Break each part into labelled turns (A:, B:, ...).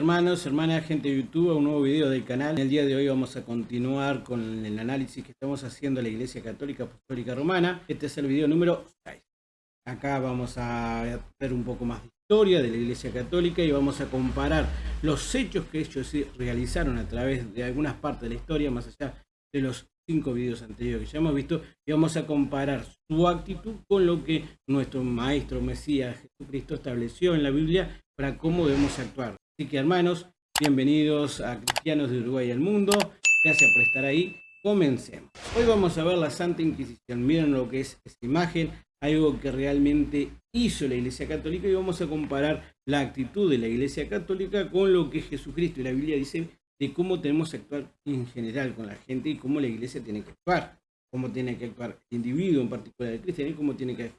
A: hermanos, hermanas, gente de YouTube, a un nuevo video del canal. En el día de hoy vamos a continuar con el análisis que estamos haciendo de la Iglesia Católica Apostólica Romana. Este es el video número 6. Acá vamos a ver un poco más de historia de la Iglesia Católica y vamos a comparar los hechos que ellos realizaron a través de algunas partes de la historia, más allá de los 5 videos anteriores que ya hemos visto, y vamos a comparar su actitud con lo que nuestro Maestro Mesías Jesucristo estableció en la Biblia para cómo debemos actuar. Así que, hermanos, bienvenidos a Cristianos de Uruguay y al Mundo. Gracias por estar ahí. Comencemos. Hoy vamos a ver la Santa Inquisición. Miren lo que es esa imagen, algo que realmente hizo la Iglesia Católica, y vamos a comparar la actitud de la Iglesia Católica con lo que Jesucristo y la Biblia dicen de cómo tenemos que actuar en general con la gente y cómo la Iglesia tiene que actuar, cómo tiene que actuar el individuo, en particular el cristiano, y cómo tiene que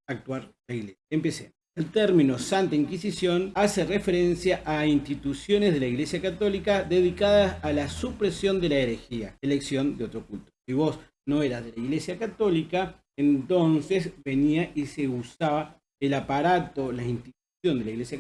A: actuar la Iglesia. Empecemos. El término Santa Inquisición hace referencia a instituciones de la Iglesia Católica dedicadas a la supresión de la herejía, elección de otro culto. Si vos no eras de la Iglesia Católica, entonces venía y se usaba el aparato, la institución de la Iglesia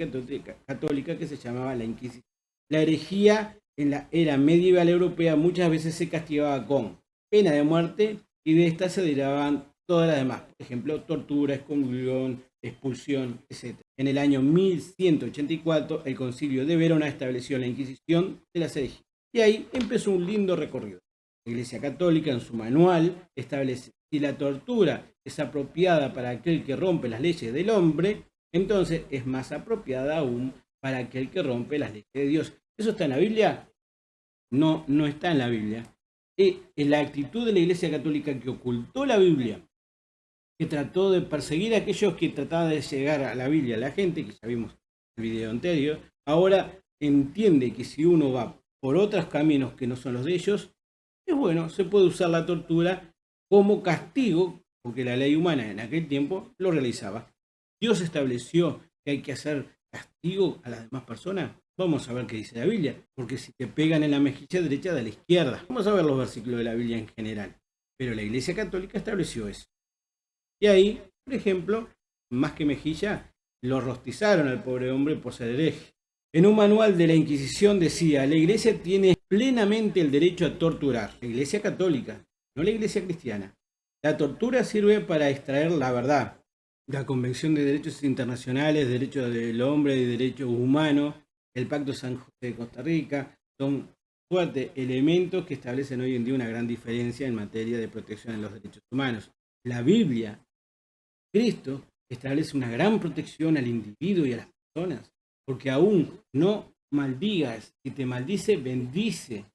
A: Católica que se llamaba la Inquisición. La herejía en la era medieval europea muchas veces se castigaba con pena de muerte, y de esta se derivaban todas las demás, por ejemplo, tortura, excomulgación, expulsión, etc. En el año 1184, el Concilio de Verona estableció la Inquisición de las herejías. Y ahí empezó un lindo recorrido. La Iglesia Católica, en su manual, establece: si la tortura es apropiada para aquel que rompe las leyes del hombre, entonces es más apropiada aún para aquel que rompe las leyes de Dios. ¿Eso está en la Biblia? No, no está en la Biblia. En la actitud de la Iglesia Católica, que ocultó la Biblia, que trató de perseguir a aquellos que trataban de llegar a la Biblia, a la gente, que ya vimos en el video anterior, ahora entiende que si uno va por otros caminos que no son los de ellos, es bueno, se puede usar la tortura como castigo, porque la ley humana en aquel tiempo lo realizaba. Dios estableció que hay que hacer castigo a las demás personas. Vamos a ver qué dice la Biblia, porque si te pegan en la mejilla derecha, de la izquierda. Vamos a ver los versículos de la Biblia en general, pero la Iglesia Católica estableció eso. Y ahí, por ejemplo, más que mejilla, lo rostizaron al pobre hombre por ser hereje. En un manual de la Inquisición decía: la Iglesia tiene plenamente el derecho a torturar. La Iglesia Católica, no la Iglesia Cristiana. La tortura sirve para extraer la verdad. La Convención de Derechos Internacionales, Derechos del Hombre y Derechos Humanos, el Pacto San José de Costa Rica, son fuertes elementos que establecen hoy en día una gran diferencia en materia de protección de los derechos humanos. La Biblia, Cristo, establece una gran protección al individuo y a las personas, porque aún no maldigas, si te maldice, bendice.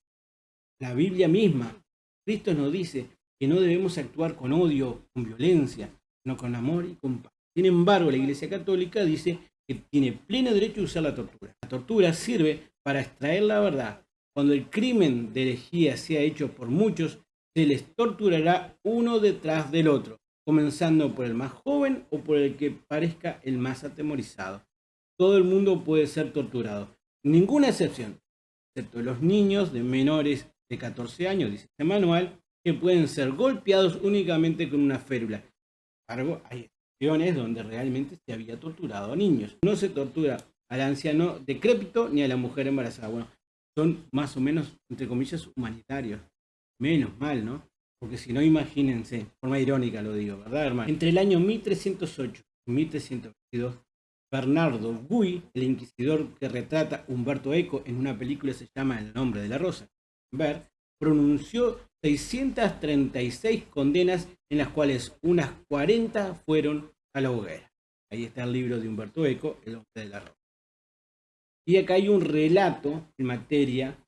A: La Biblia misma, Cristo nos dice que no debemos actuar con odio, con violencia, sino con amor y con paz. Sin embargo, la Iglesia Católica dice que tiene pleno derecho a usar la tortura. La tortura sirve para extraer la verdad. Cuando el crimen de herejía sea hecho por muchos, se les torturará uno detrás del otro, comenzando por el más joven o por el que parezca el más atemorizado. Todo el mundo puede ser torturado, ninguna excepción, excepto los niños de menores de 14 años, dice este manual, que pueden ser golpeados únicamente con una férula. Sin embargo, hay excepciones donde realmente se había torturado a niños. No se tortura al anciano decrépito ni a la mujer embarazada. Bueno, son más o menos, entre comillas, humanitarios. Menos mal, ¿no? Porque si no, imagínense, de forma irónica lo digo, ¿verdad, hermano? Entre el año 1308 y 1322, Bernardo Guy, el inquisidor que retrata Umberto Eco en una película que se llama El nombre de la rosa, pronunció 636 condenas, en las cuales unas 40 fueron a la hoguera. Ahí está el libro de Umberto Eco, El hombre de la rosa. Y acá hay un relato en materia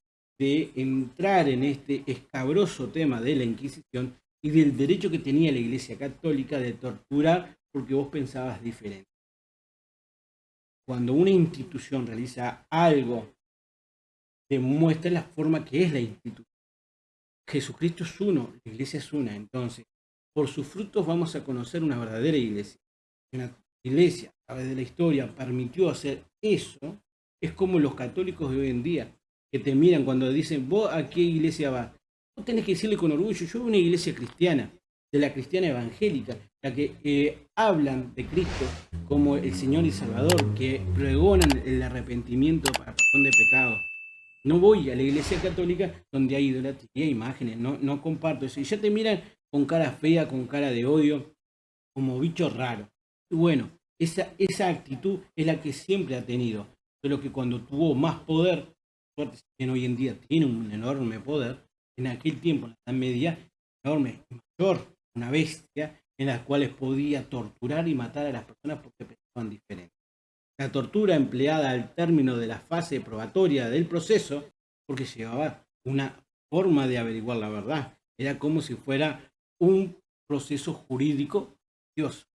A: de entrar en este escabroso tema de la Inquisición y del derecho que tenía la Iglesia Católica de torturar porque vos pensabas diferente. Cuando una institución realiza algo, demuestra la forma que es la institución. Jesucristo es uno, la Iglesia es una. Entonces, por sus frutos vamos a conocer una verdadera iglesia. Una iglesia, a través de la historia, permitió hacer eso. Es como los católicos de hoy en día, que te miran cuando dicen: ¿vos a qué iglesia vas? Vos tenés que decirle con orgullo: yo voy a una iglesia cristiana, de la cristiana evangélica, la que hablan de Cristo como el Señor y Salvador, que pregonan el arrepentimiento para perdón de pecado. No voy a la iglesia católica donde hay idolatría, imágenes, no comparto eso. Y ya te miran con cara fea, con cara de odio, como bicho raro. Y bueno, esa actitud es la que siempre ha tenido. Solo que cuando tuvo más poder, suerte que hoy en día tiene un enorme poder, en aquel tiempo, en la Edad Media, enorme, mayor, una bestia, en las cuales podía torturar y matar a las personas porque pensaban diferente. La tortura empleada al término de la fase probatoria del proceso, porque llevaba una forma de averiguar la verdad, era como si fuera un proceso jurídico Dios.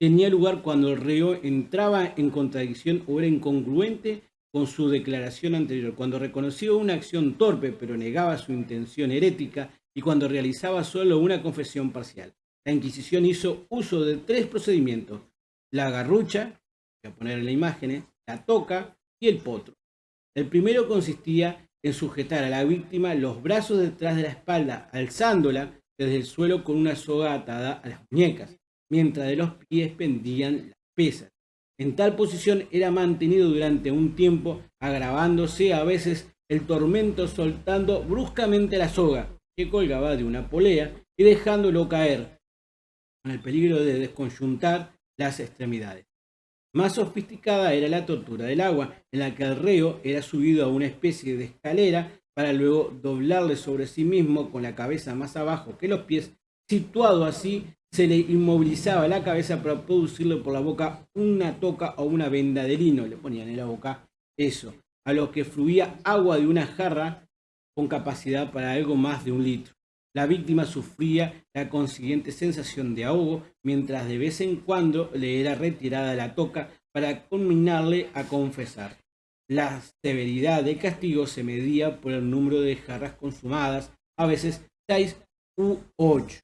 A: Tenía lugar cuando el reo entraba en contradicción o era incongruente con su declaración anterior, cuando reconocía una acción torpe pero negaba su intención herética y cuando realizaba solo una confesión parcial. La Inquisición hizo uso de 3 procedimientos: la garrucha, voy a poner en la imagen, la toca y el potro. El primero consistía en sujetar a la víctima los brazos detrás de la espalda, alzándola desde el suelo con una soga atada a las muñecas, mientras de los pies pendían las pesas. En tal posición era mantenido durante un tiempo, agravándose a veces el tormento soltando bruscamente la soga, que colgaba de una polea, y dejándolo caer, con el peligro de desconjuntar las extremidades. Más sofisticada era la tortura del agua, en la que el reo era subido a una especie de escalera para luego doblarle sobre sí mismo con la cabeza más abajo que los pies. Situado así, se le inmovilizaba la cabeza para producirle por la boca una toca o una venda de lino. Le ponían en la boca eso, a lo que fluía agua de una jarra con capacidad para algo más de 1 litro. La víctima sufría la consiguiente sensación de ahogo, mientras de vez en cuando le era retirada la toca para conminarle a confesar. La severidad del castigo se medía por el número de jarras consumadas, a veces 6 u 8.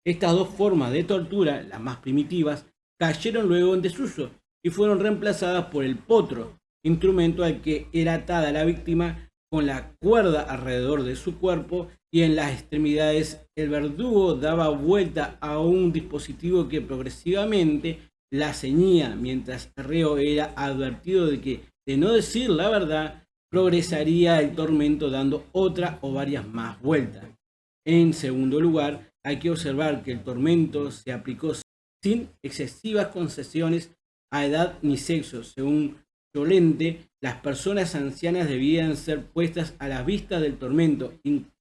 A: Estas 2 formas de tortura, las más primitivas, cayeron luego en desuso y fueron reemplazadas por el potro, instrumento al que era atada la víctima con la cuerda alrededor de su cuerpo, y en las extremidades el verdugo daba vuelta a un dispositivo que progresivamente la ceñía, mientras el reo era advertido de que, de no decir la verdad, progresaría el tormento dando otra o varias más vueltas. En segundo lugar, hay que observar que el tormento se aplicó sin excesivas concesiones a edad ni sexo. Según Llorente, las personas ancianas debían ser puestas a la vista del tormento, in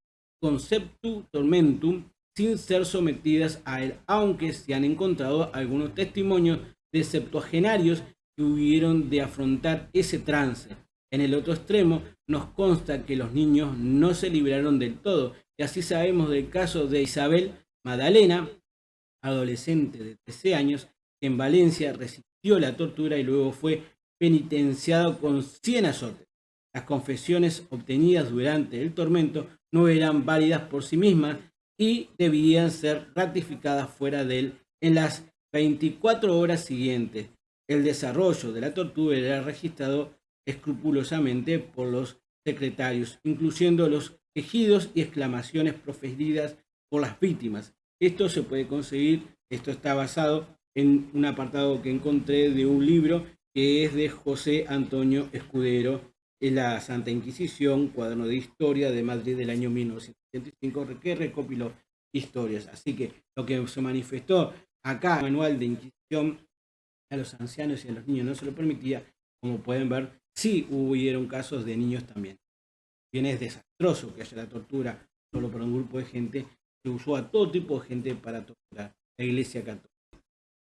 A: conceptu tormentum, sin ser sometidas a él, aunque se han encontrado algunos testimonios de septuagenarios que hubieron de afrontar ese trance. En el otro extremo, nos consta que los niños no se libraron del todo, y así sabemos del caso de Isabel Madalena, adolescente de 13 años, que en Valencia resistió la tortura y luego fue penitenciado con 100 azotes. Las confesiones obtenidas durante el tormento no eran válidas por sí mismas y debían ser ratificadas fuera de él en las 24 horas siguientes. El desarrollo de la tortura era registrado escrupulosamente por los secretarios, incluyendo los quejidos y exclamaciones proferidas por las víctimas. Esto se puede conseguir, esto está basado en un apartado que encontré de un libro que es de José Antonio Escudero, en la Santa Inquisición, cuaderno de historia de Madrid del año 1985, que recopiló historias. Así que lo que se manifestó acá, el manual de Inquisición, a los ancianos y a los niños no se lo permitía, como pueden ver, sí hubieron casos de niños también. Bien, es desastroso que haya la tortura solo por un grupo de gente. Se usó a todo tipo de gente para torturar la Iglesia Católica.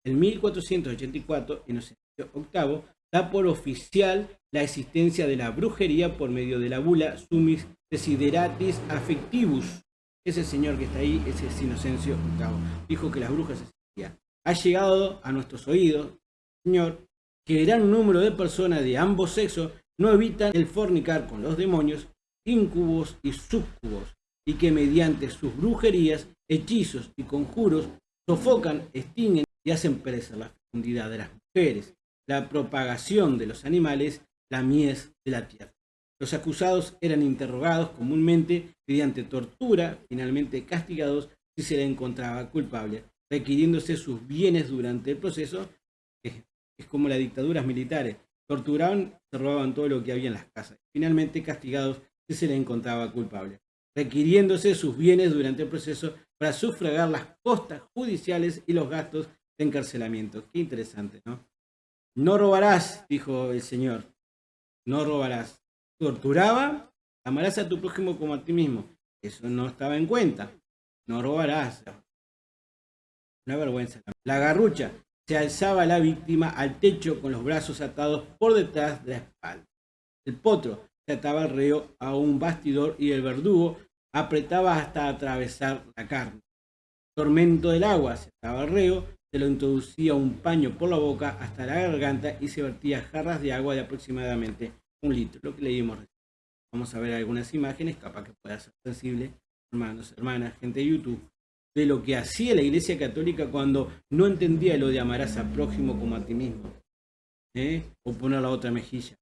A: En 1484, Inocencio VIII da por oficial la existencia de la brujería por medio de la bula Sumis Desideratis Affectivus. Ese señor que está ahí, ese es Inocencio VIII. Dijo que las brujas existían. Ha llegado a nuestros oídos, señor, que gran número de personas de ambos sexos no evitan el fornicar con los demonios, íncubos y súcubos, y que mediante sus brujerías, hechizos y conjuros sofocan, extinguen y hacen perecer la fecundidad de las mujeres, la propagación de los animales, la mies de la tierra. Los acusados eran interrogados comúnmente mediante tortura, finalmente castigados si se le encontraba culpable, requiriéndose sus bienes durante el proceso, es como las dictaduras militares. Torturaban, se robaban todo lo que había en las casas. Finalmente castigados si se les encontraba culpable, requiriéndose sus bienes durante el proceso para sufragar las costas judiciales y los gastos de encarcelamiento. Qué interesante, ¿no? No robarás, dijo el Señor, no robarás. Torturaba, amarás a tu prójimo como a ti mismo. Eso no estaba en cuenta. No robarás. Una vergüenza. La garrucha. Se alzaba la víctima al techo con los brazos atados por detrás de la espalda. El potro se ataba al reo a un bastidor y el verdugo apretaba hasta atravesar la carne. Tormento del agua. Se ataba al reo, se lo introducía un paño por la boca hasta la garganta y se vertía jarras de agua de aproximadamente 1 litro. Lo que leímos recién. Vamos a ver algunas imágenes, capaz que pueda ser sensible, hermanos, hermanas, gente de YouTube, de lo que hacía la Iglesia Católica cuando no entendía lo de amarás al prójimo como a ti mismo, o poner la otra mejilla.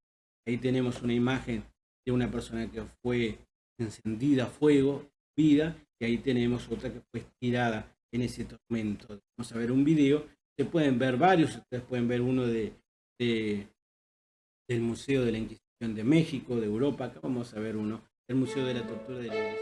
A: Ahí tenemos una imagen de una persona que fue encendida a fuego, vida, y ahí tenemos otra que fue estirada en ese tormento. Vamos a ver un video, se pueden ver varios, ustedes pueden ver uno del Museo de la Inquisición de México, de Europa. Acá vamos a ver uno, el Museo de la Tortura de la Iglesia.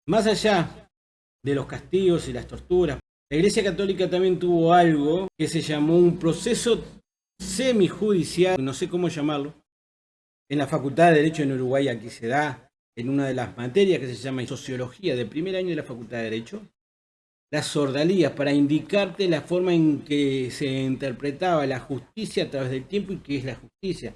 A: Más allá de los castigos y las torturas, la Iglesia Católica también tuvo algo que se llamó un proceso semijudicial, no sé cómo llamarlo, en la Facultad de Derecho en Uruguay. Aquí se da en una de las materias que se llama Sociología de primer año de la Facultad de Derecho, las ordalías, para indicarte la forma en que se interpretaba la justicia a través del tiempo y qué es la justicia.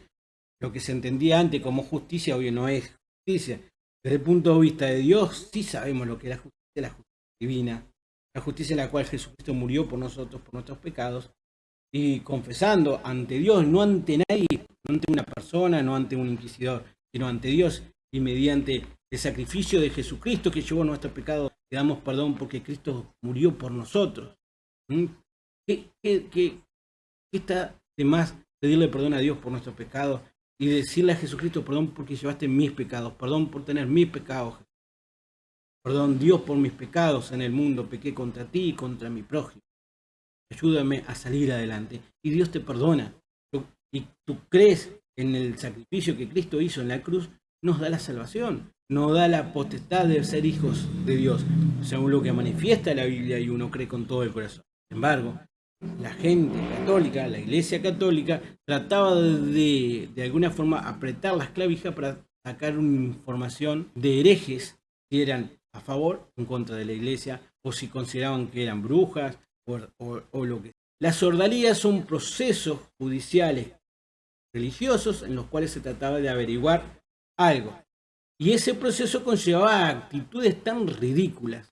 A: Lo que se entendía antes como justicia hoy no es justicia. Desde el punto de vista de Dios, sí sabemos lo que es la justicia divina, la justicia en la cual Jesucristo murió por nosotros, por nuestros pecados, y confesando ante Dios, no ante nadie, no ante una persona, no ante un inquisidor, sino ante Dios, y mediante el sacrificio de Jesucristo que llevó nuestros pecados, le damos perdón porque Cristo murió por nosotros. ¿Qué está de más pedirle perdón a Dios por nuestros pecados y decirle a Jesucristo, perdón porque llevaste mis pecados, perdón por tener mis pecados, perdón Dios por mis pecados en el mundo, pequé contra ti y contra mi prójimo? ayúdame a salir adelante. Y Dios te perdona. Y tú crees en el sacrificio que Cristo hizo en la cruz, nos da la salvación, nos da la potestad de ser hijos de Dios, según lo que manifiesta la Biblia y uno cree con todo el corazón. Sin embargo, la gente católica, la Iglesia católica, trataba de alguna forma apretar las clavijas para sacar una información de herejes si eran a favor o en contra de la Iglesia o si consideraban que eran brujas o lo que. Las ordalías son procesos judiciales religiosos en los cuales se trataba de averiguar algo. Y ese proceso conllevaba actitudes tan ridículas,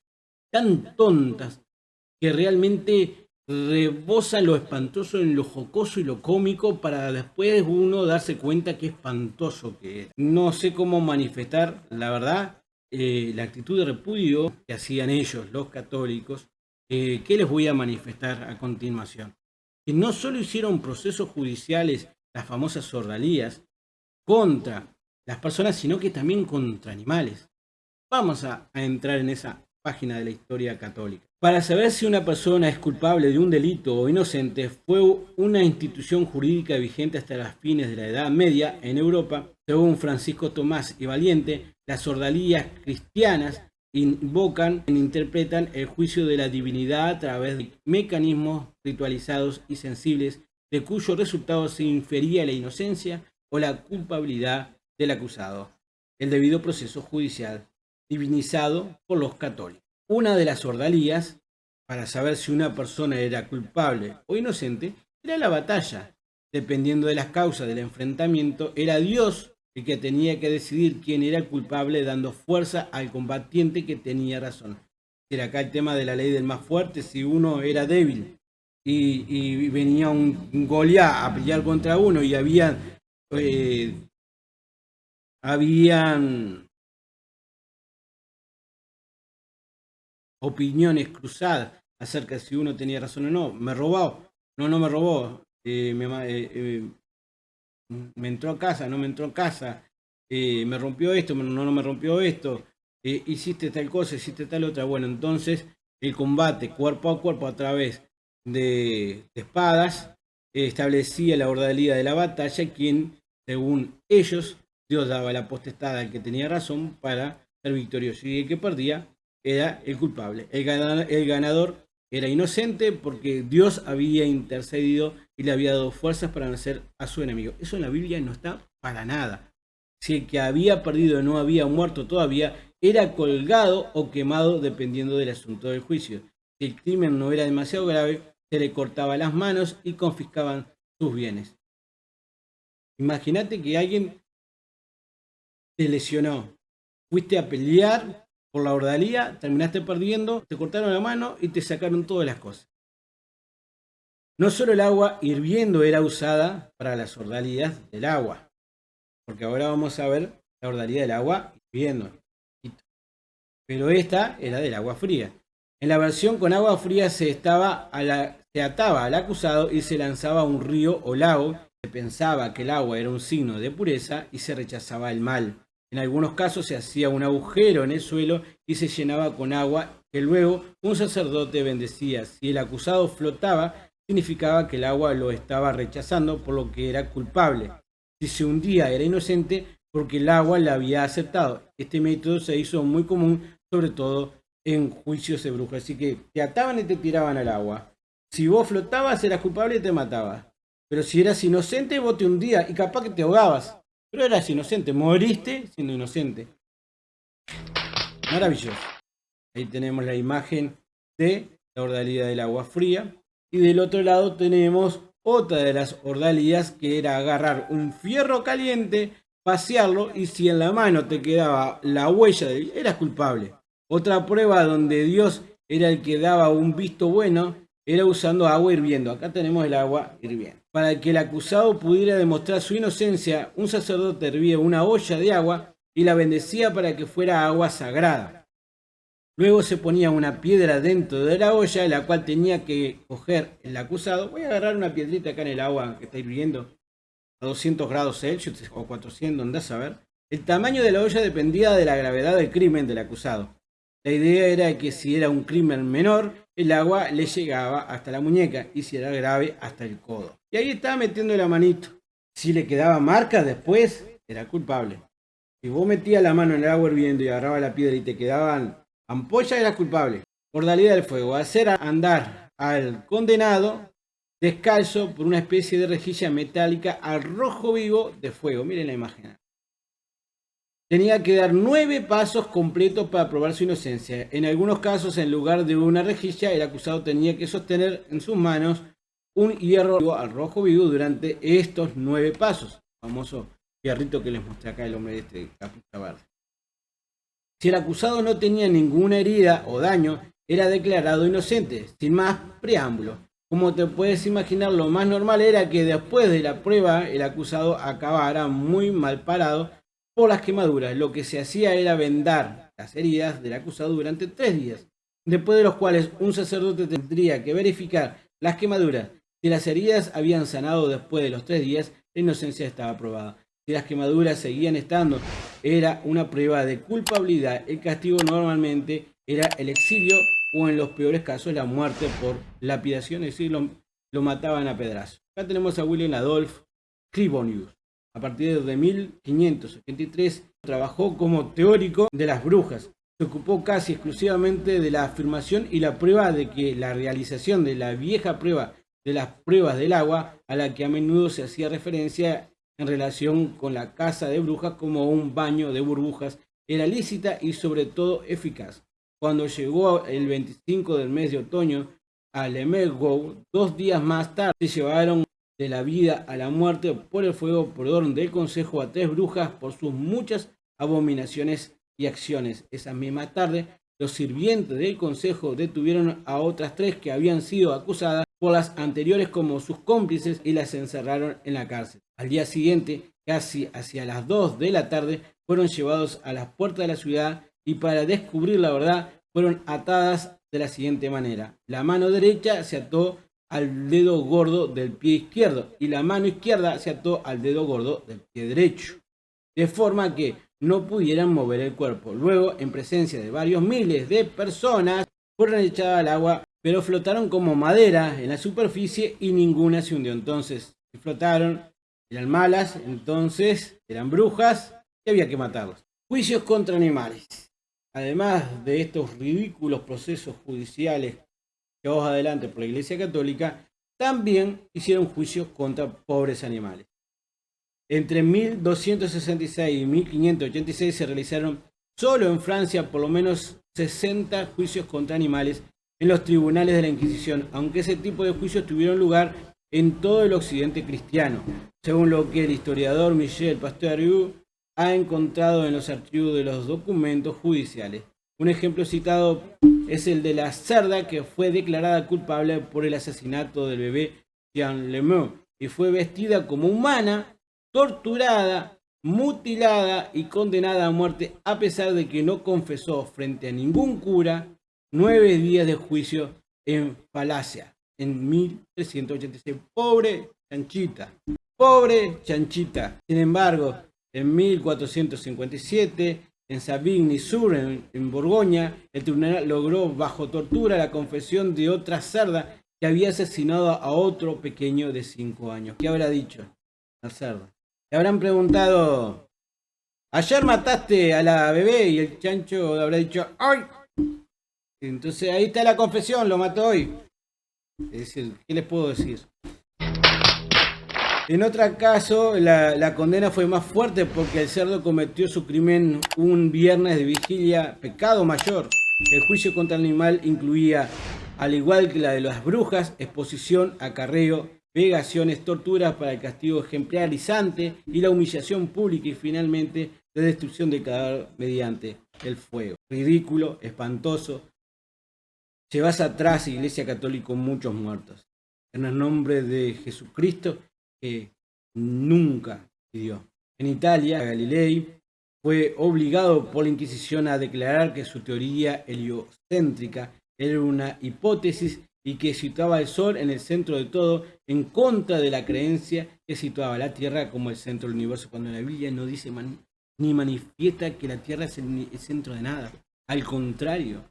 A: tan tontas, que realmente rebosan lo espantoso en lo jocoso y lo cómico para después uno darse cuenta qué espantoso que era. No sé cómo manifestar, la verdad, la actitud de repudio que hacían ellos, los católicos, que les voy a manifestar a continuación. Que no solo hicieron procesos judiciales, las famosas ordalías, contra las personas, sino que también contra animales. Vamos a entrar en esa página de la historia católica. Para saber si una persona es culpable de un delito o inocente, fue una institución jurídica vigente hasta los fines de la Edad Media en Europa. Según Francisco Tomás y Valiente, las ordalías cristianas invocan e interpretan el juicio de la divinidad a través de mecanismos ritualizados y sensibles, de cuyo resultado se infería la inocencia o la culpabilidad del acusado. El debido proceso judicial divinizado por los católicos. Una de las ordalías, para saber si una persona era culpable o inocente, era la batalla. Dependiendo de las causas del enfrentamiento, era Dios el que tenía que decidir quién era el culpable, dando fuerza al combatiente que tenía razón. Era acá el tema de la ley del más fuerte. Si uno era débil y venía un Goliat a pelear contra uno y habían opiniones cruzadas acerca de si uno tenía razón o no. ¿Me robó? No me robó. Me entró a casa, no me entró a casa. Me rompió esto, no me rompió esto. Hiciste tal cosa, hiciste tal otra. Bueno, entonces el combate cuerpo a cuerpo a través de espadas establecía la ordalía de la batalla, quien, según ellos, Dios daba la potestad al que tenía razón para ser victorioso, y el que perdía era el culpable. El ganador era inocente porque Dios había intercedido y le había dado fuerzas para vencer a su enemigo. Eso en la Biblia no está para nada. Si el que había perdido no había muerto todavía, era colgado o quemado dependiendo del asunto del juicio. Si el crimen no era demasiado grave, se le cortaba las manos y confiscaban sus bienes. Imagínate que alguien te lesionó, fuiste a pelear por la ordalía, terminaste perdiendo, te cortaron la mano y te sacaron todas las cosas. No solo el agua hirviendo era usada para las ordalías del agua, porque ahora vamos a ver la ordalía del agua hirviendo, pero esta era del agua fría. En la versión con agua fría se ataba al acusado y se lanzaba a un río o lago. Se pensaba que el agua era un signo de pureza y se rechazaba el mal. En algunos casos se hacía un agujero en el suelo y se llenaba con agua que luego un sacerdote bendecía. Si el acusado flotaba, significaba que el agua lo estaba rechazando, por lo que era culpable. Si se hundía, era inocente porque el agua la había aceptado. Este método se hizo muy común, sobre todo en juicios de brujas. Así que te ataban y te tiraban al agua. Si vos flotabas, eras culpable y te matabas. Pero si eras inocente, vos te hundías y capaz que te ahogabas. Pero eras inocente, moriste siendo inocente. Maravilloso. Ahí tenemos la imagen de la ordalía del agua fría. Y del otro lado tenemos otra de las ordalías, que era agarrar un fierro caliente, pasearlo, y si en la mano te quedaba la huella, eras culpable. Otra prueba donde Dios era el que daba un visto bueno era usando agua hirviendo. Acá tenemos el agua hirviendo. Para que el acusado pudiera demostrar su inocencia, un sacerdote hervía una olla de agua y la bendecía para que fuera agua sagrada. Luego se ponía una piedra dentro de la olla, la cual tenía que coger el acusado. Voy a agarrar una piedrita acá en el agua que está hirviendo a 200 grados Celsius o 400, andás a ver. El tamaño de la olla dependía de la gravedad del crimen del acusado. La idea era que si era un crimen menor, el agua le llegaba hasta la muñeca y si era grave hasta el codo. Y ahí estaba metiendo la manito. Si le quedaba marca después, era culpable. Si vos metías la mano en el agua hirviendo y agarrabas la piedra y te quedaban ampollas, eras culpable. Mortalidad del fuego: hacer andar al condenado descalzo por una especie de rejilla metálica al rojo vivo de fuego. Miren la imagen. Tenía que dar 9 pasos completos para probar su inocencia. En algunos casos, en lugar de una rejilla, el acusado tenía que sostener en sus manos un hierro al rojo vivo durante estos 9 pasos. El famoso fierrito que les mostré acá el hombre de este capucha verde. Si el acusado no tenía ninguna herida o daño, era declarado inocente, sin más preámbulo. Como te puedes imaginar, lo más normal era que después de la prueba el acusado acabara muy mal parado por las quemaduras. Lo que se hacía era vendar las heridas del acusado durante 3 días, después de los cuales un sacerdote tendría que verificar las quemaduras. Si las heridas habían sanado después de los 3 días, la inocencia estaba probada. Si las quemaduras seguían estando, era una prueba de culpabilidad. El castigo normalmente era el exilio o en los peores casos la muerte por lapidación, es decir, lo mataban a pedrazos. Acá tenemos a William Adolphe Cribonius. A partir de 1583 trabajó como teórico de las brujas. Se ocupó casi exclusivamente de la afirmación y la prueba de que la realización de la vieja prueba de las pruebas del agua, a la que a menudo se hacía referencia en relación con la caza de brujas como un baño de burbujas, era lícita y sobre todo eficaz. Cuando llegó el 25 del mes de otoño a Lemegou, 2 días más tarde se llevaron de la vida a la muerte por el fuego por orden del consejo a 3 brujas por sus muchas abominaciones y acciones. Esa misma tarde, los sirvientes del consejo detuvieron a otras 3 que habían sido acusadas por las anteriores como sus cómplices y las encerraron en la cárcel. Al día siguiente, casi hacia las 2 de la tarde, fueron llevados a las puertas de la ciudad y para descubrir la verdad fueron atadas de la siguiente manera. La mano derecha se ató al dedo gordo del pie izquierdo y la mano izquierda se ató al dedo gordo del pie derecho, de forma que no pudieran mover el cuerpo. Luego, en presencia de varios miles de personas, fueron echadas al agua, pero flotaron como madera en la superficie y ninguna se hundió. Entonces, si flotaron, eran malas, entonces eran brujas y había que matarlas. Juicios contra animales. Además de estos ridículos procesos judiciales llevados adelante por la Iglesia Católica, también hicieron juicios contra pobres animales. Entre 1266 y 1586 se realizaron solo en Francia por lo menos 60 juicios contra animales en los tribunales de la Inquisición, aunque ese tipo de juicios tuvieron lugar en todo el occidente cristiano, según lo que el historiador Michel Pastérieu ha encontrado en los archivos de los documentos judiciales. Un ejemplo citado es el de la cerda que fue declarada culpable por el asesinato del bebé Jean Lemeu y fue vestida como humana, torturada, mutilada y condenada a muerte a pesar de que no confesó frente a ningún cura. 9 días de juicio en Palacia en 1386. Pobre chanchita, pobre chanchita. Sin embargo, en 1457, en Savigny-sur, en Borgoña, el tribunal logró bajo tortura la confesión de otra cerda que había asesinado a otro pequeño de 5 años. ¿Qué habrá dicho la cerda? Le habrán preguntado: ayer mataste a la bebé, y el chancho habrá dicho: ¡ay! Entonces ahí está la confesión, lo mató hoy. Es decir, ¿qué les puedo decir? En otro caso, la condena fue más fuerte porque el cerdo cometió su crimen un viernes de vigilia, pecado mayor. El juicio contra el animal incluía, al igual que la de las brujas, exposición, acarreo, vegaciones, torturas para el castigo ejemplarizante y la humillación pública y finalmente la destrucción del cadáver mediante el fuego. Ridículo, espantoso. Llevas atrás, Iglesia Católica, muchos muertos. En el nombre de Jesucristo, que nunca pidió. En Italia, Galilei fue obligado por la Inquisición a declarar que su teoría heliocéntrica era una hipótesis y que situaba el Sol en el centro de todo, en contra de la creencia que situaba la Tierra como el centro del universo, cuando la Biblia no dice ni manifiesta que la Tierra es el centro de nada. Al contrario,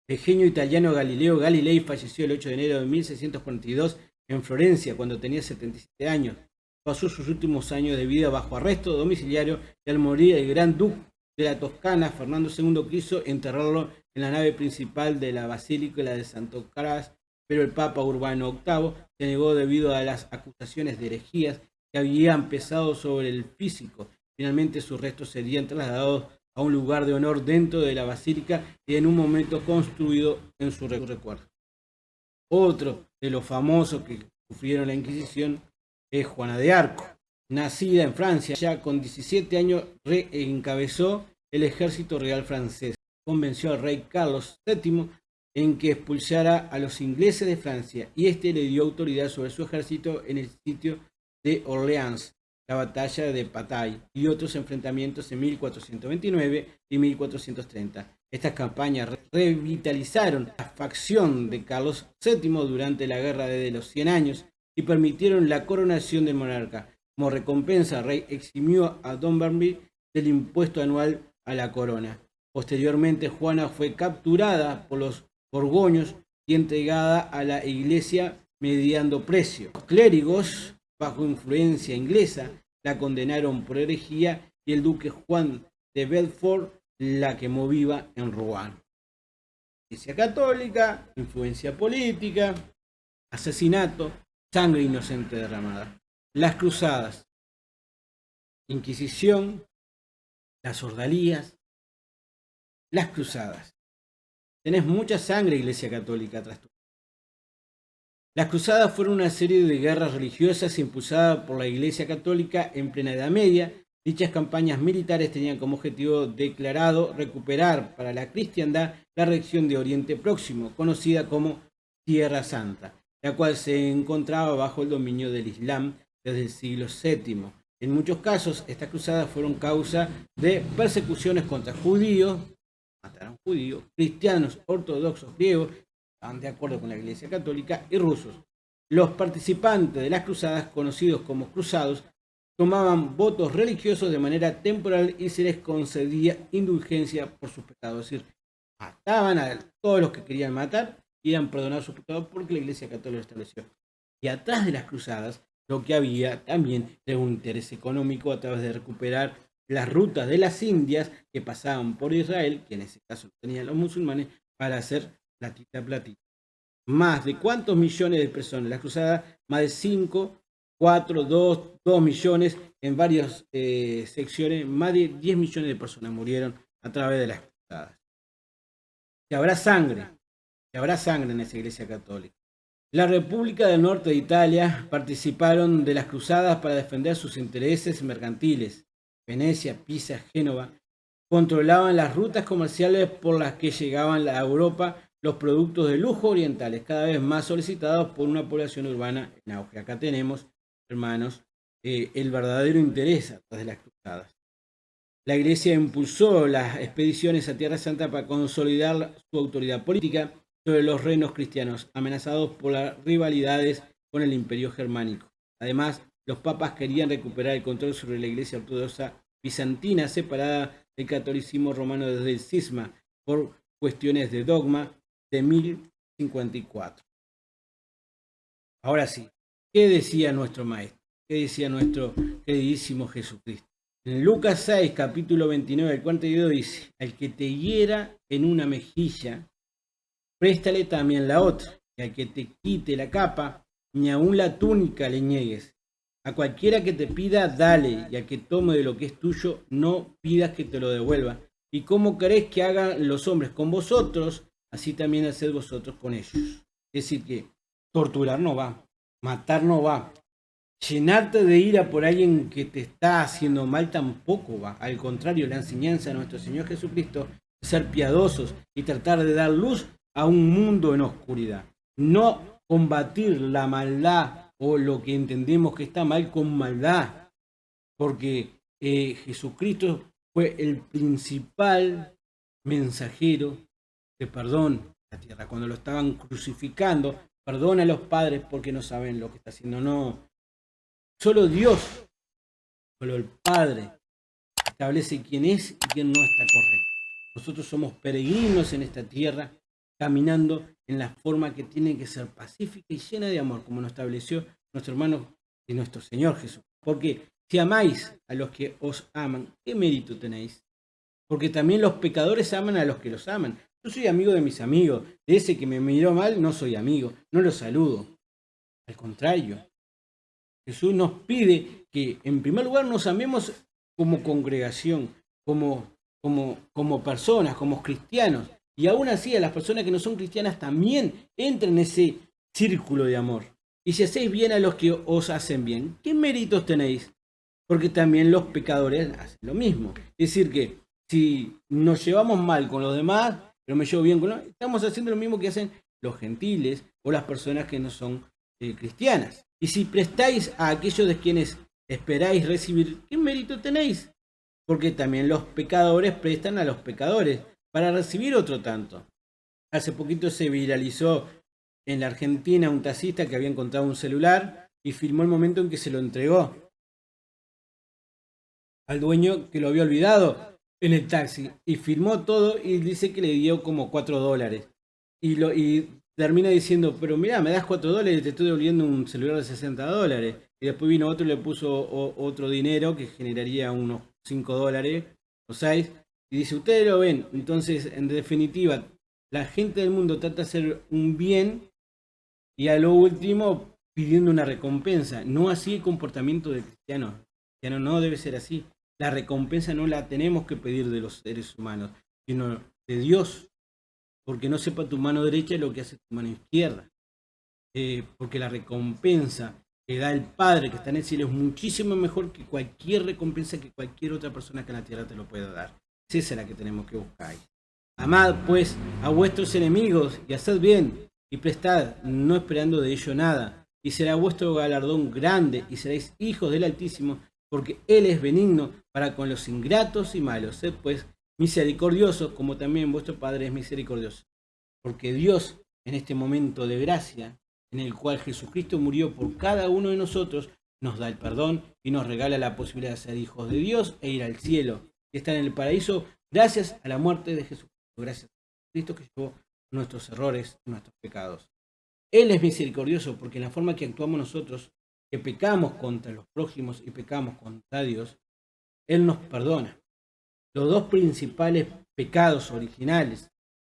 A: El genio italiano Galileo Galilei falleció el 8 de enero de 1642 en Florencia cuando tenía 77 años. Pasó sus últimos años de vida bajo arresto domiciliario y al morir el gran duque de la Toscana, Fernando II, quiso enterrarlo en la nave principal de la Basílica de Santo Cras, pero el Papa Urbano VIII se negó debido a las acusaciones de herejías que habían pesado sobre el físico. Finalmente sus restos serían trasladados a un lugar de honor dentro de la basílica y en un momento construido en su recuerdo. Otro de los famosos que sufrieron la Inquisición es Juana de Arco. Nacida en Francia, ya con 17 años encabezó el ejército real francés. Convenció al rey Carlos VII en que expulsara a los ingleses de Francia y este le dio autoridad sobre su ejército en el sitio de Orleans, la batalla de Patay y otros enfrentamientos en 1429 y 1430. Estas campañas revitalizaron la facción de Carlos VII durante la Guerra de los 100 años y permitieron la coronación del monarca. Como recompensa, el rey eximió a Dunbarby del impuesto anual a la corona. Posteriormente, Juana fue capturada por los borgoños y entregada a la iglesia mediando precio. Los clérigos, bajo influencia inglesa, la condenaron por herejía y el duque Juan de Bedford la quemó viva en Rouen. Iglesia católica, influencia política, asesinato, sangre inocente derramada. Las cruzadas, Inquisición, las ordalías, las cruzadas. Tenés mucha sangre, Iglesia Católica, tras tu. Las cruzadas fueron una serie de guerras religiosas impulsadas por la Iglesia Católica en plena Edad Media. Dichas campañas militares tenían como objetivo declarado recuperar para la cristiandad la región de Oriente Próximo, conocida como Tierra Santa, la cual se encontraba bajo el dominio del Islam desde el siglo VII. En muchos casos, estas cruzadas fueron causa de persecuciones contra judíos, mataron judíos, cristianos ortodoxos griegos, estaban de acuerdo con la Iglesia Católica, y rusos. Los participantes de las cruzadas, conocidos como cruzados, tomaban votos religiosos de manera temporal y se les concedía indulgencia por sus pecados. Es decir, mataban a todos los que querían matar y eran perdonados sus pecados porque la Iglesia Católica lo estableció. Y atrás de las cruzadas, lo que había también era un interés económico a través de recuperar las rutas de las Indias que pasaban por Israel, que en ese caso tenían los musulmanes, para hacer platita. Más de cuántos millones de personas, las cruzadas, más de 5, 4, 2 millones, en varias secciones, más de 10 millones de personas murieron a través de las cruzadas. Que habrá sangre en esa Iglesia Católica. La República del Norte de Italia participaron de las cruzadas para defender sus intereses mercantiles. Venecia, Pisa, Génova controlaban las rutas comerciales por las que llegaban a Europa los productos de lujo orientales, cada vez más solicitados por una población urbana en auge. Acá tenemos, hermanos, el verdadero interés atrás de las cruzadas. La Iglesia impulsó las expediciones a Tierra Santa para consolidar su autoridad política sobre los reinos cristianos, amenazados por las rivalidades con el Imperio Germánico. Además, los papas querían recuperar el control sobre la Iglesia Ortodoxa bizantina, separada del catolicismo romano desde el cisma, por cuestiones de dogma de 1054. Ahora sí, ¿qué decía nuestro Maestro? ¿Qué decía nuestro queridísimo Jesucristo? En Lucas 6, capítulo 29, el 42 dice: al que te hiera en una mejilla, préstale también la otra, y al que te quite la capa, ni aun la túnica le niegues. A cualquiera que te pida, dale, y al que tome de lo que es tuyo, no pidas que te lo devuelva. Y cómo queréis que hagan los hombres con vosotros, así también haced vosotros con ellos. Es decir, que torturar no va, matar no va, llenarte de ira por alguien que te está haciendo mal tampoco va. Al contrario, la enseñanza de nuestro Señor Jesucristo es ser piadosos y tratar de dar luz a un mundo en oscuridad. No combatir la maldad o lo que entendemos que está mal con maldad, porque Jesucristo fue el principal mensajero de perdón a la tierra. Cuando lo estaban crucificando, perdona a los padres porque no saben lo que está haciendo. No, solo Dios, solo el Padre establece quién es y quién no está correcto. Nosotros somos peregrinos en esta tierra, caminando en la forma que tiene que ser pacífica y llena de amor, como nos estableció nuestro hermano y nuestro Señor Jesús. Porque si amáis a los que os aman, ¿qué mérito tenéis? Porque también los pecadores aman a los que los aman. Yo soy amigo de mis amigos, de ese que me miró mal no soy amigo, no lo saludo. Al contrario, Jesús nos pide que en primer lugar nos amemos como congregación, como personas, como cristianos. Y aún así a las personas que no son cristianas también entren en ese círculo de amor. Y si hacéis bien a los que os hacen bien, ¿qué méritos tenéis? Porque también los pecadores hacen lo mismo. Es decir, que si nos llevamos mal con los demás, pero me llevo bien con los demás, estamos haciendo lo mismo que hacen los gentiles o las personas que no son cristianas. Y si prestáis a aquellos de quienes esperáis recibir, ¿qué mérito tenéis? Porque también los pecadores prestan a los pecadores para recibir otro tanto. Hace poquito se viralizó en la Argentina un taxista que había encontrado un celular y filmó el momento en que se lo entregó al dueño, que lo había olvidado en el taxi, y filmó todo y dice que le dio como $4. Y termina diciendo, pero mirá, me das $4, te estoy devolviendo un celular de $60. Y después vino otro y le puso otro dinero que generaría unos $5 o 6. Y dice, ustedes lo ven. Entonces, en definitiva, la gente del mundo trata de hacer un bien y a lo último pidiendo una recompensa. No así el comportamiento del cristiano. El cristiano no debe ser así. La recompensa no la tenemos que pedir de los seres humanos, sino de Dios. Porque no sepa tu mano derecha lo que hace tu mano izquierda. Porque la recompensa que da el Padre que está en el cielo es muchísimo mejor que cualquier recompensa que cualquier otra persona que en la tierra te lo pueda dar. Esa es la que tenemos que buscar. Amad pues a vuestros enemigos y haced bien y prestad, no esperando de ello nada. Y será vuestro galardón grande y seréis hijos del Altísimo, porque Él es benigno para con los ingratos y malos. Sed pues misericordiosos, como también vuestro Padre es misericordioso. Porque Dios, en este momento de gracia, en el cual Jesucristo murió por cada uno de nosotros, nos da el perdón y nos regala la posibilidad de ser hijos de Dios e ir al cielo y estar en el paraíso gracias a la muerte de Jesucristo, gracias a Cristo que llevó nuestros errores, nuestros pecados. Él es misericordioso porque en la forma que actuamos nosotros, que pecamos contra los prójimos y pecamos contra Dios, Él nos perdona. Los dos principales pecados originales,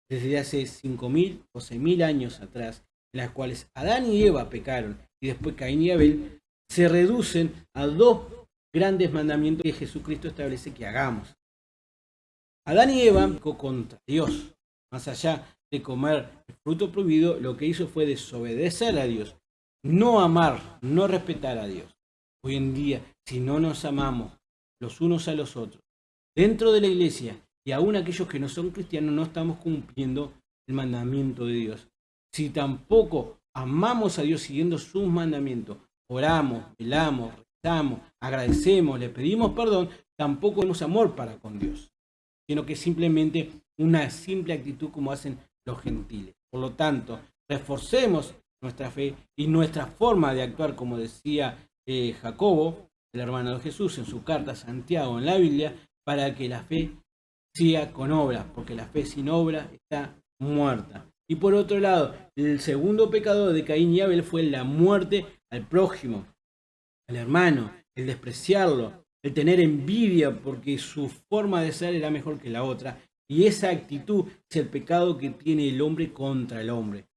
A: desde hace 5.000 o 6.000 años atrás, en las cuales Adán y Eva pecaron y después Caín y Abel, se reducen a dos grandes mandamientos que Jesucristo establece que hagamos. Adán y Eva pecó contra Dios. Más allá de comer el fruto prohibido, lo que hizo fue desobedecer a Dios, no amar, no respetar a Dios. Hoy en día, si no nos amamos los unos a los otros, dentro de la iglesia y aún aquellos que no son cristianos, no estamos cumpliendo el mandamiento de Dios. Si tampoco amamos a Dios siguiendo sus mandamientos, oramos, velamos, rezamos, agradecemos, le pedimos perdón, tampoco tenemos amor para con Dios, sino que simplemente una simple actitud como hacen los gentiles. Por lo tanto, reforcemos nuestra fe y nuestra forma de actuar, como decía Jacobo, el hermano de Jesús, en su carta a Santiago en la Biblia, para que la fe siga con obra, porque la fe sin obra está muerta. Y por otro lado, el segundo pecado de Caín y Abel fue la muerte al prójimo, al hermano, el despreciarlo, el tener envidia porque su forma de ser era mejor que la otra. Y esa actitud es el pecado que tiene el hombre contra el hombre.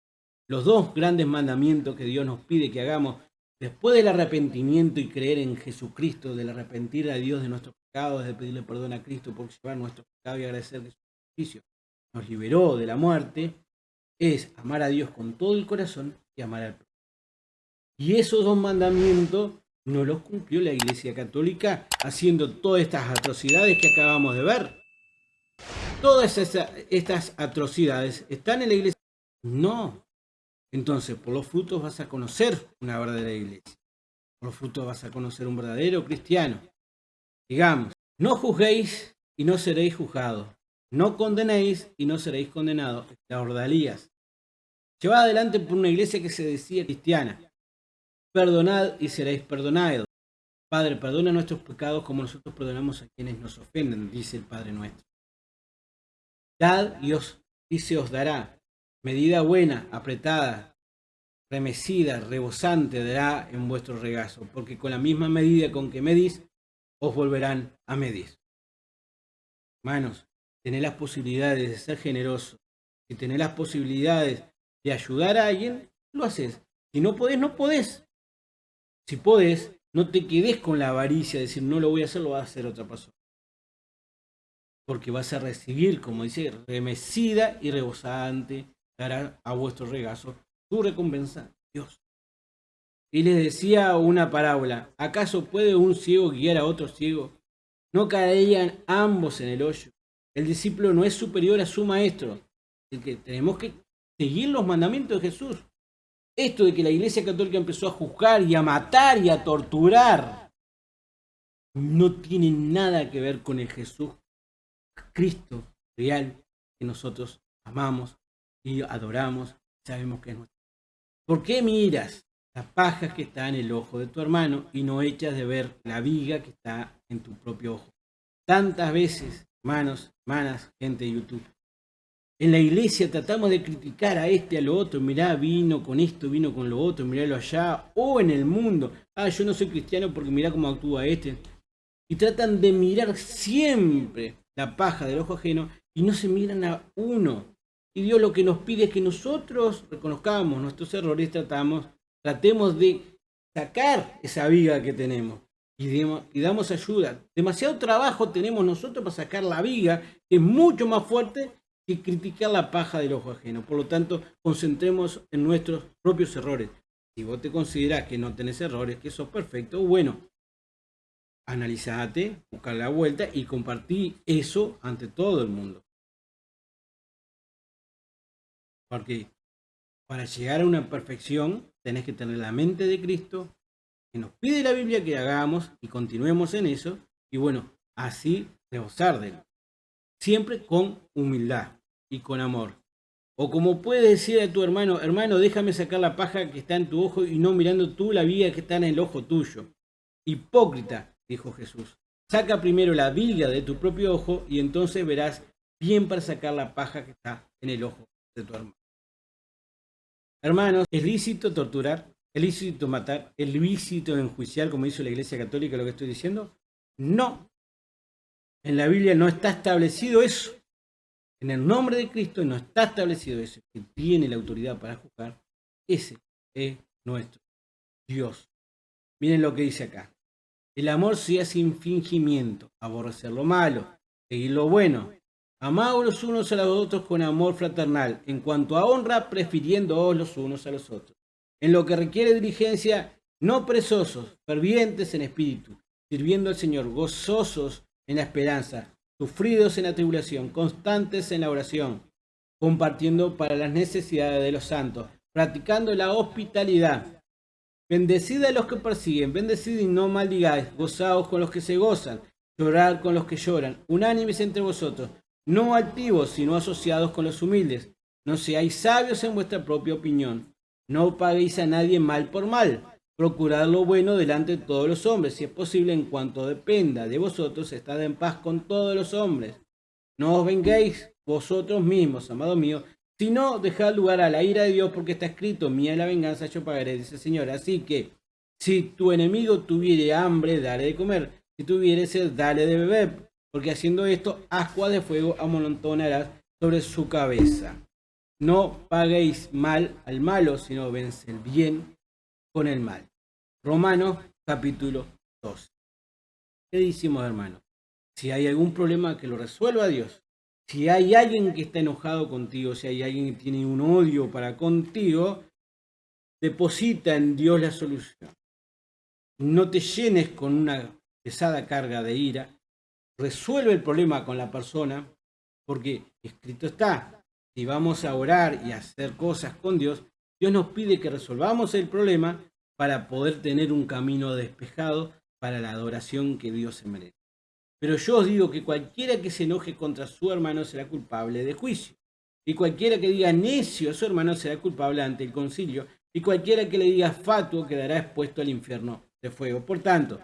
A: Los dos grandes mandamientos que Dios nos pide que hagamos después del arrepentimiento y creer en Jesucristo, del arrepentir a Dios de nuestros pecados, de pedirle perdón a Cristo por llevar nuestros pecados y agradecer que su sacrificio nos liberó de la muerte, es amar a Dios con todo el corazón y amar al prójimo. Y esos dos mandamientos no los cumplió la Iglesia Católica haciendo todas estas atrocidades que acabamos de ver. Todas estas atrocidades están en la Iglesia. No. Entonces, por los frutos vas a conocer una verdadera iglesia. Por los frutos vas a conocer un verdadero cristiano. Digamos, no juzguéis y no seréis juzgados. No condenéis y no seréis condenados. La ordalías. Llevada adelante por una iglesia que se decía cristiana. Perdonad y seréis perdonados. Padre, perdona nuestros pecados como nosotros perdonamos a quienes nos ofenden, dice el Padre nuestro. Dad y se os dará. Medida buena, apretada, remecida, rebosante dará en vuestro regazo, porque con la misma medida con que medís, os volverán a medir. Hermanos, tenés las posibilidades de ser generoso. Si tenés las posibilidades de ayudar a alguien, lo haces. Si no podés, no podés. Si podés, no te quedes con la avaricia de decir no lo voy a hacer, lo va a hacer otra persona. Porque vas a recibir, como dice, remecida y rebosante dará a vuestro regazo su recompensa, Dios. Y les decía una parábola, ¿acaso puede un ciego guiar a otro ciego? ¿No caerían ambos en el hoyo? El discípulo no es superior a su maestro. Es que tenemos que seguir los mandamientos de Jesús. Esto de que la Iglesia Católica empezó a juzgar y a matar y a torturar no tiene nada que ver con el Jesús Cristo real que nosotros amamos y adoramos, sabemos que es nuestro. ¿Por qué miras la paja que está en el ojo de tu hermano y no echas de ver la viga que está en tu propio ojo? Tantas veces, hermanos, hermanas, gente de YouTube, en la iglesia tratamos de criticar a este, a lo otro, mirá, vino con esto, vino con lo otro, miralo allá, o en el mundo, yo no soy cristiano porque mirá cómo actúa este. Y tratan de mirar siempre la paja del ojo ajeno y no se miran a uno. Y Dios lo que nos pide es que nosotros reconozcamos nuestros errores, tratemos de sacar esa viga que tenemos y damos ayuda. Demasiado trabajo tenemos nosotros para sacar la viga, que es mucho más fuerte que criticar la paja del ojo ajeno. Por lo tanto, concentremos en nuestros propios errores. Si vos te considerás que no tenés errores, que sos perfecto, bueno, analizate, buscar la vuelta y compartí eso ante todo el mundo. Porque para llegar a una perfección tenés que tener la mente de Cristo, que nos pide la Biblia que hagamos y continuemos en eso, y bueno, así rebosar de él. Siempre con humildad y con amor. O como puedes decir a tu hermano, hermano, déjame sacar la paja que está en tu ojo y no mirando tú la viga que está en el ojo tuyo. Hipócrita, dijo Jesús. Saca primero la viga de tu propio ojo y entonces verás bien para sacar la paja que está en el ojo de tu hermano. Hermanos, ¿es lícito torturar? ¿Es lícito matar? ¿Es lícito enjuiciar, como hizo la Iglesia Católica, lo que estoy diciendo? No. En la Biblia no está establecido eso. En el nombre de Cristo no está establecido eso. Que tiene la autoridad para juzgar. Ese es nuestro Dios. Miren lo que dice acá. El amor sea sin fingimiento, aborrecer lo malo, seguir lo bueno, amaos los unos a los otros con amor fraternal, en cuanto a honra, prefiriéndoos los unos a los otros. En lo que requiere diligencia, no perezosos, fervientes en espíritu, sirviendo al Señor, gozosos en la esperanza, sufridos en la tribulación, constantes en la oración, compartiendo para las necesidades de los santos, practicando la hospitalidad. Bendecid a los que persiguen, bendecid y no maldigáis, gozaos con los que se gozan, llorad con los que lloran, unánimes entre vosotros, no altivos, sino asociados con los humildes. No seáis sabios en vuestra propia opinión, no paguéis a nadie mal por mal, procurad lo bueno delante de todos los hombres, si es posible en cuanto dependa de vosotros, estad en paz con todos los hombres. No os venguéis vosotros mismos, amado mío, sino dejad lugar a la ira de Dios, porque está escrito, mía es la venganza, yo pagaré, dice el Señor. Así que, si tu enemigo tuviere hambre, dale de comer, si tuviere sed, dale de beber, porque haciendo esto, ascuas de fuego amontonarás sobre su cabeza. No paguéis mal al malo, sino vence el bien con el mal. Romanos capítulo 12. ¿Qué decimos, hermanos? Si hay algún problema, que lo resuelva Dios. Si hay alguien que está enojado contigo, si hay alguien que tiene un odio para contigo, deposita en Dios la solución. No te llenes con una pesada carga de ira. Resuelve el problema con la persona, porque escrito está, si vamos a orar y a hacer cosas con Dios, Dios nos pide que resolvamos el problema para poder tener un camino despejado para la adoración que Dios se merece. Pero yo os digo que cualquiera que se enoje contra su hermano será culpable de juicio. Y cualquiera que diga necio a su hermano será culpable ante el concilio. Y cualquiera que le diga fatuo quedará expuesto al infierno de fuego. Por tanto,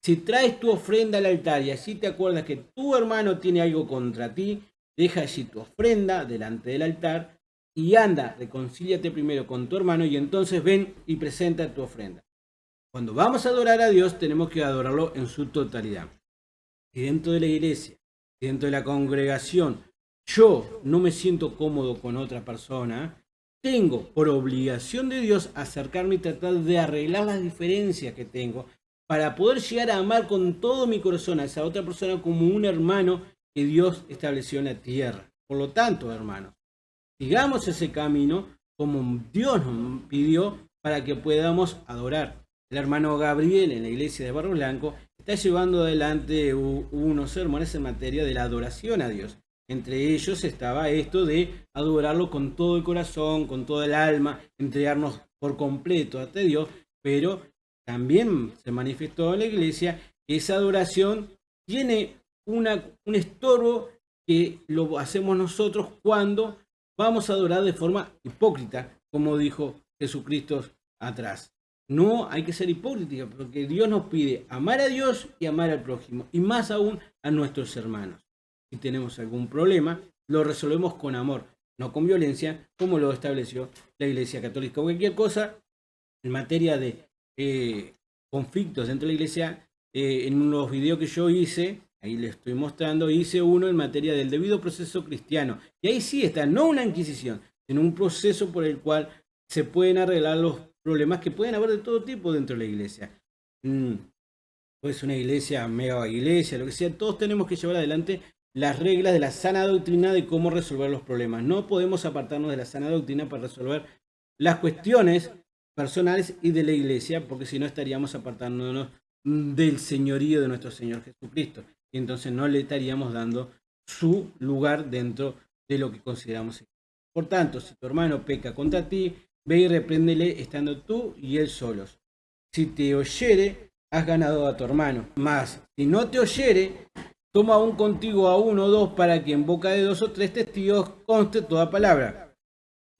A: si traes tu ofrenda al altar y así te acuerdas que tu hermano tiene algo contra ti, deja allí tu ofrenda delante del altar, y anda, reconcíliate primero con tu hermano y entonces ven y presenta tu ofrenda. Cuando vamos a adorar a Dios, tenemos que adorarlo en su totalidad. Y dentro de la iglesia, dentro de la congregación, yo no me siento cómodo con otra persona, tengo por obligación de Dios acercarme y tratar de arreglar las diferencias que tengo para poder llegar a amar con todo mi corazón a esa otra persona como un hermano que Dios estableció en la tierra. Por lo tanto, hermanos, sigamos ese camino como Dios nos pidió para que podamos adorar. El hermano Gabriel en la iglesia de Barro Blanco está llevando adelante unos sermones en materia de la adoración a Dios. Entre ellos estaba esto de adorarlo con todo el corazón, con toda el alma, entregarnos por completo ante Dios, pero también se manifestó en la iglesia que esa adoración tiene un estorbo que lo hacemos nosotros cuando vamos a adorar de forma hipócrita, como dijo Jesucristo atrás. No hay que ser hipócrita, porque Dios nos pide amar a Dios y amar al prójimo, y más aún a nuestros hermanos. Si tenemos algún problema, lo resolvemos con amor, no con violencia, como lo estableció la Iglesia Católica. Cualquier cosa en materia de conflictos dentro de la Iglesia, en unos videos que yo hice, ahí les estoy mostrando, hice uno en materia del debido proceso cristiano. Y ahí sí está, no una inquisición, sino un proceso por el cual se pueden arreglar los problemas que pueden haber de todo tipo dentro de la iglesia. Pues una iglesia, mega iglesia, lo que sea, todos tenemos que llevar adelante las reglas de la sana doctrina de cómo resolver los problemas. No podemos apartarnos de la sana doctrina para resolver las cuestiones personales y de la iglesia, porque si no estaríamos apartándonos del señorío de nuestro Señor Jesucristo. Y entonces no le estaríamos dando su lugar dentro de lo que consideramos. Por tanto, si tu hermano peca contra ti, ve y repréndele estando tú y él solos. Si te oyere, has ganado a tu hermano. Mas, si no te oyere, toma aún contigo a uno o dos para que en boca de 2 o 3 testigos conste toda palabra.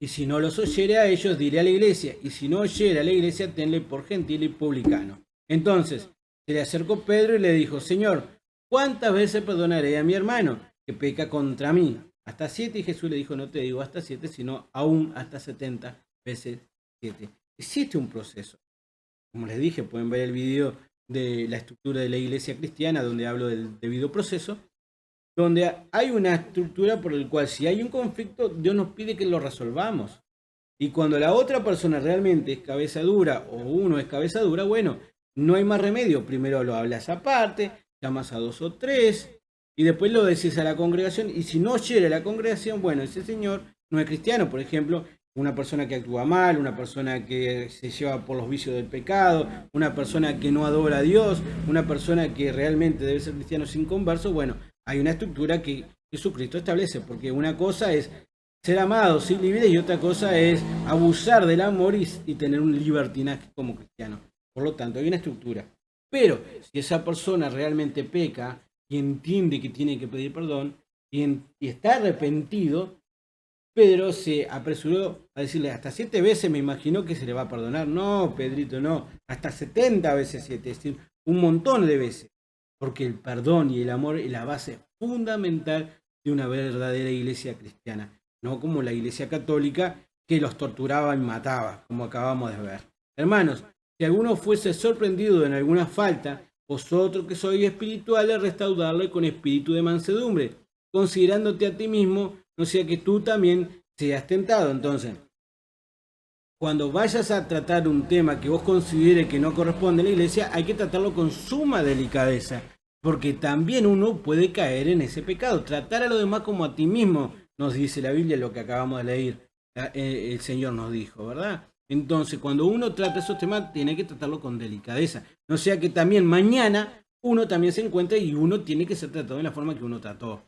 A: Y si no los oyere a ellos, diré a la iglesia. Y si no oyere a la iglesia, tenle por gentil y publicano. Entonces, se le acercó Pedro y le dijo, Señor, ¿cuántas veces perdonaré a mi hermano que peca contra mí? Hasta 7. Y Jesús le dijo, no te digo hasta 7, sino aún hasta 70 veces 7. Existe un proceso. Como les dije, pueden ver el video de la estructura de la iglesia cristiana, donde hablo del debido proceso, donde hay una estructura por la cual si hay un conflicto, Dios nos pide que lo resolvamos. Y cuando la otra persona realmente es cabeza dura o uno es cabeza dura, bueno, no hay más remedio. Primero lo hablas aparte, llamas a 2 o 3 y después lo decís a la congregación. Y si no oyere a la congregación, bueno, ese señor no es cristiano. Por ejemplo, una persona que actúa mal, una persona que se lleva por los vicios del pecado, una persona que no adora a Dios, una persona que realmente debe ser cristiano sin converso, bueno, hay una estructura que Jesucristo establece, porque una cosa es ser amado sin límites y otra cosa es abusar del amor y tener un libertinaje como cristiano. Por lo tanto, hay una estructura. Pero si esa persona realmente peca y entiende que tiene que pedir perdón y está arrepentido, Pedro se apresuró a decirle, hasta 7 veces me imaginó que se le va a perdonar. No, Pedrito, no, hasta 70 veces 7, es decir, un montón de veces. Porque el perdón y el amor es la base fundamental de una verdadera iglesia cristiana. No como la iglesia católica que los torturaba y mataba, como acabamos de ver. Hermanos, si alguno fuese sorprendido en alguna falta, vosotros que sois espirituales, restaurarle con espíritu de mansedumbre, considerándote a ti mismo, no sea que tú también seas tentado. Entonces, cuando vayas a tratar un tema que vos consideres que no corresponde a la iglesia, hay que tratarlo con suma delicadeza, porque también uno puede caer en ese pecado. Tratar a los demás como a ti mismo, nos dice la Biblia, lo que acabamos de leer, el Señor nos dijo, ¿verdad? Entonces, cuando uno trata esos temas, tiene que tratarlo con delicadeza. No sea que también mañana uno también se encuentre y uno tiene que ser tratado de la forma que uno trató.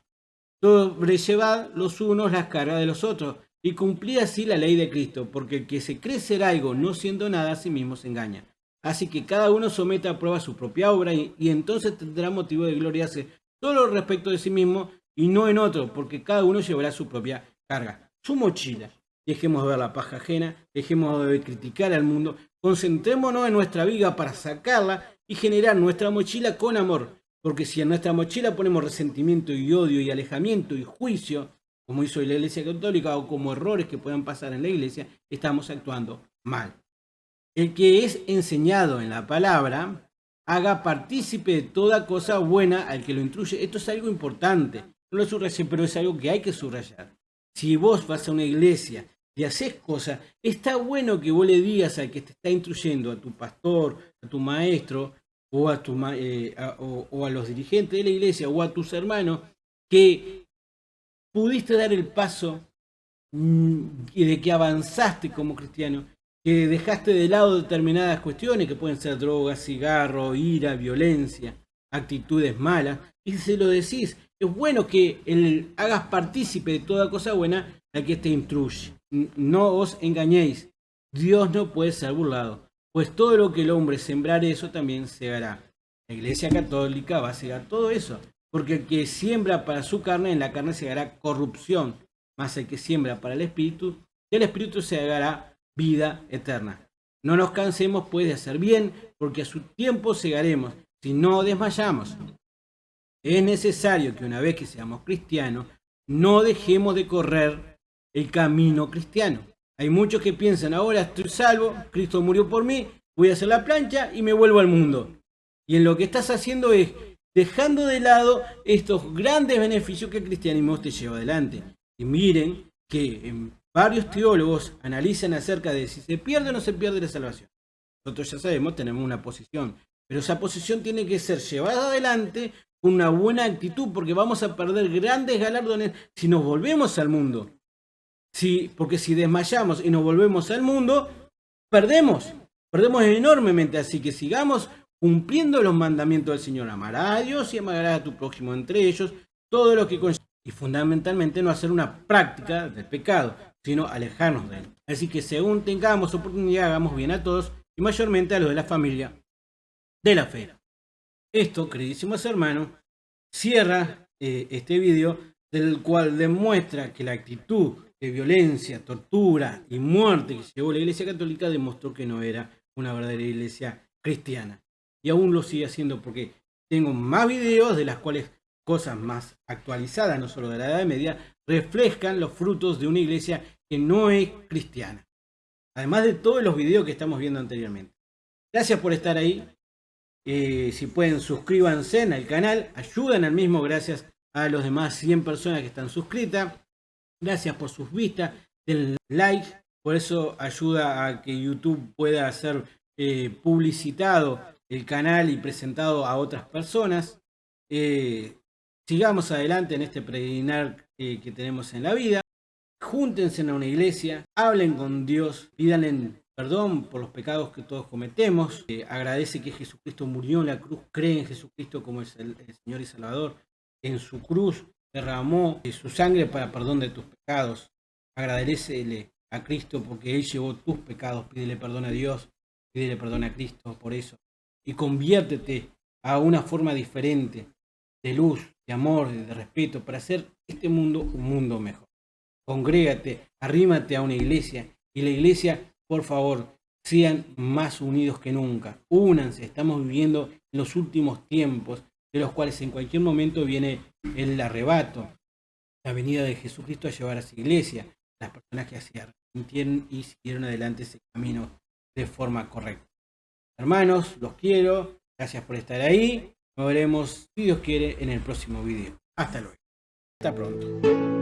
A: Sobrellevad los unos las cargas de los otros y cumplid así la ley de Cristo, porque el que se cree ser algo no siendo nada a sí mismo se engaña. Así que cada uno someta a prueba su propia obra y entonces tendrá motivo de gloriarse solo respecto de sí mismo y no en otro, porque cada uno llevará su propia carga, su mochila. Dejemos de ver la paja ajena, dejemos de criticar al mundo, concentrémonos en nuestra viga para sacarla y generar nuestra mochila con amor. Porque si en nuestra mochila ponemos resentimiento y odio y alejamiento y juicio, como hizo la Iglesia Católica o como errores que puedan pasar en la Iglesia, estamos actuando mal. El que es enseñado en la palabra, haga partícipe de toda cosa buena al que lo instruye. Esto es algo importante. No lo subrayé, pero es algo que hay que subrayar. Si vos vas a una iglesia y haces cosas, está bueno que vos le digas al que te está instruyendo, a tu pastor, a tu maestro, o a los dirigentes de la iglesia, o a tus hermanos, que pudiste dar el paso y de que avanzaste como cristiano, que dejaste de lado determinadas cuestiones que pueden ser drogas, cigarro, ira, violencia, actitudes malas, y se lo decís. Es bueno que hagas partícipe de toda cosa buena al que te instruye. No os engañéis, Dios no puede ser burlado, pues todo lo que el hombre sembrare, eso también segará. La Iglesia Católica va a segar todo eso, porque el que siembra para su carne, en la carne segará corrupción, más el que siembra para el Espíritu, del Espíritu segará vida eterna. No nos cansemos pues de hacer bien, porque a su tiempo segaremos, si no desmayamos. Es necesario que una vez que seamos cristianos, no dejemos de correr el camino cristiano. Hay muchos que piensan, ahora estoy salvo, Cristo murió por mí, voy a hacer la plancha y me vuelvo al mundo. Y en lo que estás haciendo es dejando de lado estos grandes beneficios que el cristianismo te lleva adelante. Y miren que varios teólogos analizan acerca de si se pierde o no se pierde la salvación. Nosotros ya sabemos, tenemos una posición, pero esa posición tiene que ser llevada adelante con una buena actitud, porque vamos a perder grandes galardones si nos volvemos al mundo. Porque si desmayamos y nos volvemos al mundo, perdemos enormemente. Así que sigamos cumpliendo los mandamientos del Señor. Amarás a Dios y amarás a tu prójimo entre ellos, todo lo que conlleva. Y fundamentalmente no hacer una práctica del pecado, sino alejarnos de él. Así que según tengamos oportunidad, hagamos bien a todos y mayormente a los de la familia de la fe. Esto, queridísimos hermanos, cierra este video, del cual demuestra que la actitud de violencia, tortura y muerte que llevó la Iglesia Católica demostró que no era una verdadera iglesia cristiana. Y aún lo sigue haciendo, porque tengo más videos de las cuales cosas más actualizadas, no solo de la Edad Media, reflejan los frutos de una iglesia que no es cristiana. Además de todos los videos que estamos viendo anteriormente. Gracias por estar ahí. Si pueden, suscríbanse al canal, ayudan al mismo gracias a los demás 100 personas que están suscritas. Gracias por sus vistas, den like, por eso ayuda a que YouTube pueda ser publicitado el canal y presentado a otras personas. Sigamos adelante en este peregrinar que tenemos en la vida. Júntense a una iglesia, hablen con Dios, pídanle perdón por los pecados que todos cometemos. Agradece que Jesucristo murió en la cruz, cree en Jesucristo como el Señor y Salvador. En su cruz derramó su sangre para perdón de tus pecados. Agradecele a Cristo porque Él llevó tus pecados. Pídele perdón a Dios, pídele perdón a Cristo por eso. Y conviértete a una forma diferente de luz, de amor, de respeto, para hacer este mundo un mundo mejor. Congrégate, arrímate a una iglesia, y la iglesia, por favor, sean más unidos que nunca. Únanse, estamos viviendo en los últimos tiempos, de los cuales en cualquier momento viene el arrebato, la venida de Jesucristo a llevar a su iglesia, las personas que se arrepintieron y siguieron adelante ese camino de forma correcta. Hermanos, los quiero, gracias por estar ahí, nos veremos, si Dios quiere, en el próximo video. Hasta luego, hasta pronto.